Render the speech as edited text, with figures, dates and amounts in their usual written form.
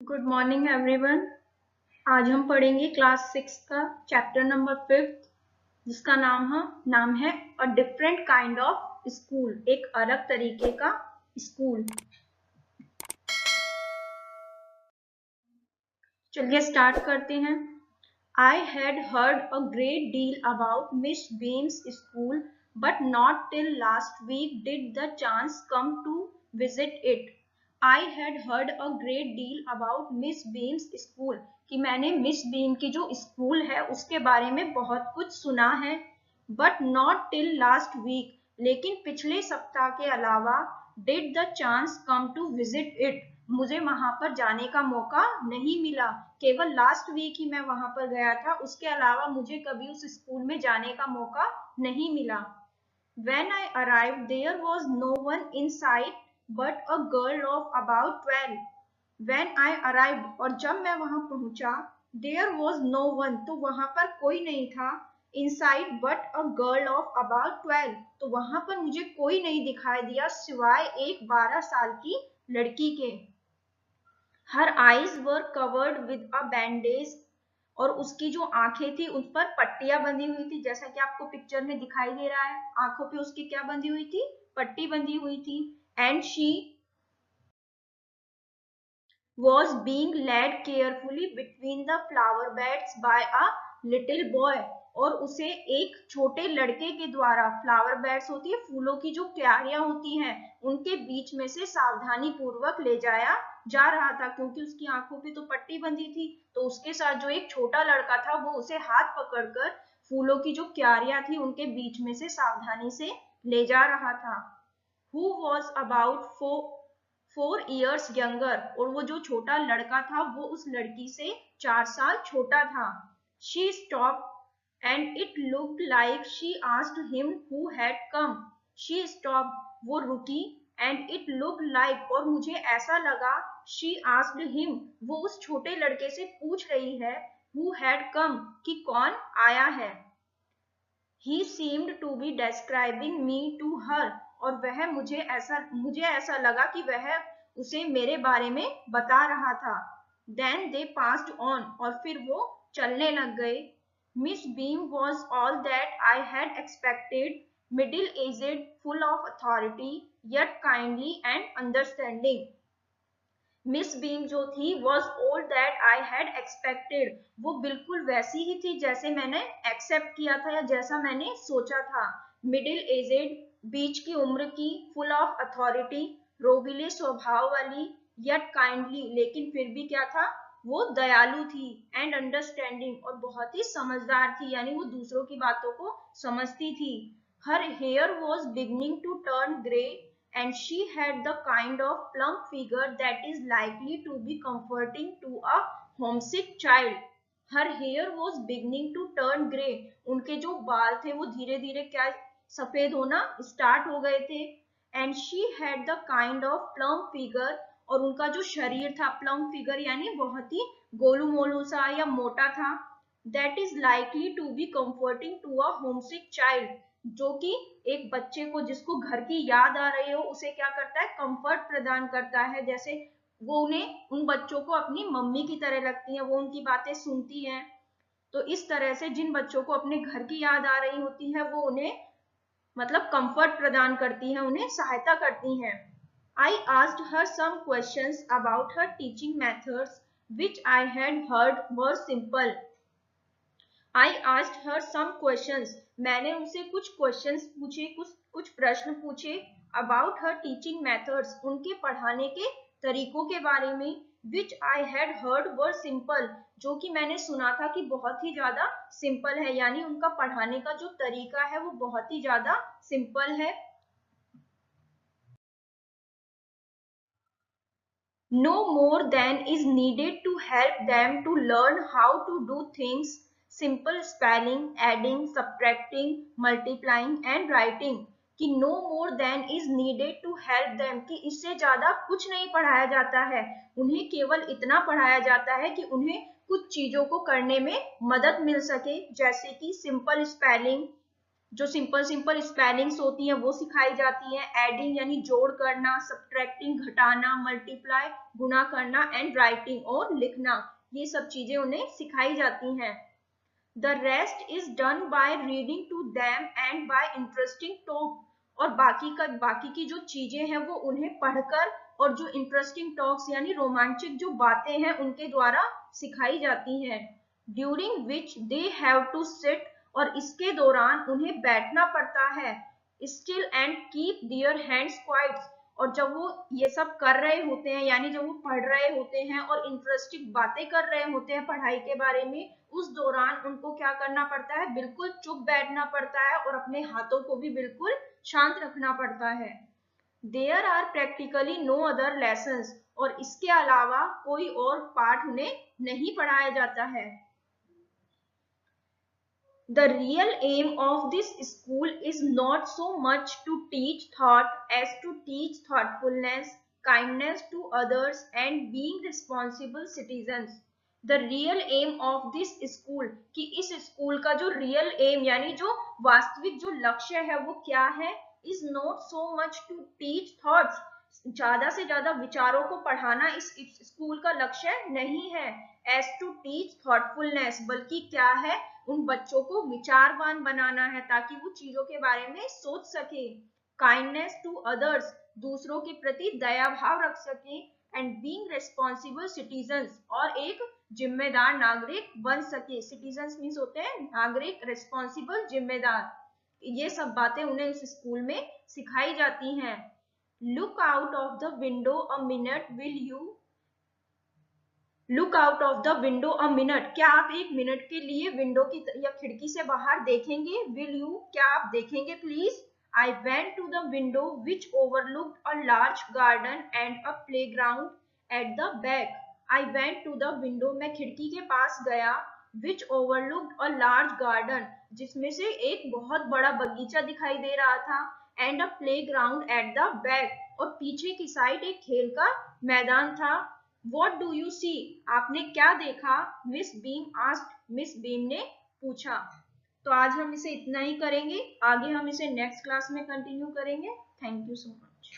Good morning everyone. आज हम पढ़ेंगे क्लास 6 का चैप्टर नंबर 5 जिसका नाम है a different kind of school, एक अलग तरीके का स्कूल। चलिए स्टार्ट करते हैं। I had heard a great deal about Miss Beam's school, but not till last week did the chance come to visit it. I had heard a great deal about Miss Beam's school, कि मैंने miss beam की जो school है उसके बारे में बहुत कुछ सुना है, but not till last week, लेकिन पिछले सप्ताह के अलावा did the chance come to visit it, मुझे वहां पर जाने का मौका नहीं मिला। केवल लास्ट वीक ही मैं वहां पर गया था, उसके अलावा मुझे कभी उस स्कूल में जाने का मौका नहीं मिला। When I arrived, there was no one in sight but a girl of about 12. When I arrived, और जब मैं वहां पहुंचा, there was no one, तो वहां पर कोई नहीं था, inside but a girl of about 12, तो वहां पर मुझे कोई नहीं दिखाई दिया सिवाय एक 12 साल की लड़की के। Her eyes were covered with a bandage, और उसकी जो आंखें थी उस पर पट्टियां बंधी हुई थी, जैसा कि आपको पिक्चर में दिखाई दे रहा है। आंखों पे उसकी क्या बंधी हुई थी? पट्टी बंधी हुई थी। And she was being led carefully between the flower beds by a little boy, और उसे एक छोटे लड़के के द्वारा, फ्लावर बेड्स होती है फूलों की जो क्यारियां होती हैं, उनके बीच में से सावधानी पूर्वक ले जाया जा रहा था। क्योंकि उसकी आंखों पे तो पट्टी बंधी थी, तो उसके साथ जो एक छोटा लड़का था वो उसे हाथ पकड़कर फूलों की जो क्यारियां थी उनके बीच में से सावधानी से ले जा रहा था। Who was about 4 years younger, और वो जो छोटा लड़का था वो उस लड़की से 4 साल छोटा था। She stopped and it looked like she asked him who had come. She stopped, वो रुकी, and it looked like, और मुझे ऐसा लगा, she asked him, वो उस छोटे लड़के से पूछ रही है, who had come, कि कौन आया है। He seemed to be describing me to her, और वह मुझे ऐसा लगा कि वह उसे मेरे बारे में बता रहा था। Then they passed on, और फिर वो चलने लग गए। Miss Beam was all that I had expected, middle-aged, full of authority, yet kindly and understanding. Miss beam जो थी was all that I had expected, वो बिल्कुल वैसी ही थी जैसे मैंने एक्सेप्ट किया था या जैसा मैंने सोचा था। मिडिल एजेड, बीच की उम्र की, फुल ऑफ अथॉरिटी, रोबीले स्वभाव वाली, यट काइंडली, लेकिन फिर भी क्या था, वो दयालु थी, एंड अंडरस्टैंडिंग, और बहुत ही समझदार थी, यानी वो दूसरों की बातों को समझती थी। Her hair was beginning to turn grey, and she had the kind of plump figure that is likely to be comforting to a homesick child. Her hair was beginning to turn grey, उनके जो बाल थे वो धीरे धीरे क्या सफेद होना स्टार्ट हो गए थे। and she had the kind of plump figure, और उनका जो शरीर था, प्लम फिगर यानी बहुत ही गोलू मोलू सा या मोटा था। that is likely to be comforting to a homesick child, जो कि एक बच्चे को जिसको घर की याद आ रही हो उसे क्या करता है, कंफर्ट प्रदान करता है। जैसे वो उन्हें, उन बच्चों को अपनी मम्मी की तरह लगती है, वो उनकी बातें सुनती हैं। तो इस तरह से जिन बच्चों को अपने घर की याद आ रही होती है वो उन्हें मतलब कंफर्ट प्रदान करती है, उन्हें सहायता करती हैं। I asked her some questions about her teaching methods, which I had heard were simple. I asked her some questions, मैंने उनसे कुछ क्वेश्चंस पूछे, कुछ प्रश्न पूछे, about her teaching methods, उनके पढ़ाने के तरीकों के बारे में, which I had heard were simple, जो कि मैंने सुना था कि बहुत ही ज्यादा सिंपल है, यानी उनका पढ़ाने का जो तरीका है वो बहुत ही ज्यादा सिंपल है। No more than is needed to help them to learn how to do things, simple spelling, adding, subtracting, multiplying and writing, कि no more than is needed to help them, कि इससे ज्यादा कुछ नहीं पढ़ाया जाता है, उन्हें केवल इतना पढ़ाया जाता है कि उन्हें कुछ चीजों को करने में मदद मिल सके, जैसे कि सिंपल स्पेलिंग, जो सिंपल सिंपल स्पेलिंग्स होती हैं वो सिखाई जाती हैं, एडिंग यानी जोड़ करना, सब्ट्रैक्टिंग घटाना, मल्टीप्लाई गुणा करना, एंड राइटिंग और लिखना, ये सब चीजें उन्हें सिखाई जाती हैं। The rest is done by reading to them and by interesting talk, और बाकी की जो चीजें हैं वो उन्हें पढ़कर और जो इंटरेस्टिंग टॉक्स यानी रोमांचक जो बातें हैं उनके द्वारा सिखाई जाती हैं। During which they have to sit, और इसके दौरान उन्हें बैठना पड़ता है, still and keep their hands quiet, और जब वो ये सब कर रहे होते हैं यानी जब वो पढ़ रहे होते हैं और इंटरेस्टिंग बातें कर रहे होते हैं पढ़ाई के बारे में, उस दौरान उनको क्या करना पड़ता है, बिल्कुल चुप बैठना पड़ता है और अपने हाथों को भी बिल्कुल शांत रखना पड़ता है। There are practically no other lessons, और इसके अलावा कोई और पाठ उन्हें नहीं पढ़ाया जाता है। The real aim of this school is not so much to teach thought as to teach thoughtfulness, kindness to others and being responsible citizens. The real aim of this school, कि इस स्कूल का जो real aim यानी जो वास्तविक जो लक्ष्य है वो क्या है, is not so much to teach thoughts, ज्यादा से ज्यादा विचारों को पढ़ाना इस स्कूल का लक्ष्य नहीं है, as to teach thoughtfulness, बल्कि क्या है, उन बच्चों को विचारवान बनाना है ताकि वो चीजों के बारे में सोच सके, काइंडनेस टू अदर्स, दूसरों के प्रति दया भाव रख सके, एंड बीइंग रिस्पॉन्सिबल सिटीजन्स, और एक जिम्मेदार नागरिक बन सके। सिटीजन्स मीन्स होते हैं नागरिक, रिस्पॉन्सिबल जिम्मेदार, ये सब बातें उन्हें उस स्कूल में सिखाई जाती हैं। Look out of the window a minute, will you look out of the window a minute, क्या आप एक मिनट के लिए विंडो की या खिड़की से बाहर देखेंगे, विल यू, क्या आप देखेंगे please. I went to the window which overlooked a large garden and a playground at the back. I went to the window, मैं खिड़की के पास गया, which overlooked a large garden, जिसमें से एक बहुत बड़ा बगीचा दिखाई दे रहा था, and a playground at the back, और पीछे की साइड एक खेल का मैदान था। What do you see? आपने क्या देखा? Miss beam asked, miss beam ने पूछा। तो आज हम इसे इतना ही करेंगे, आगे हम इसे नेक्स्ट क्लास में कंटिन्यू करेंगे। Thank you so much.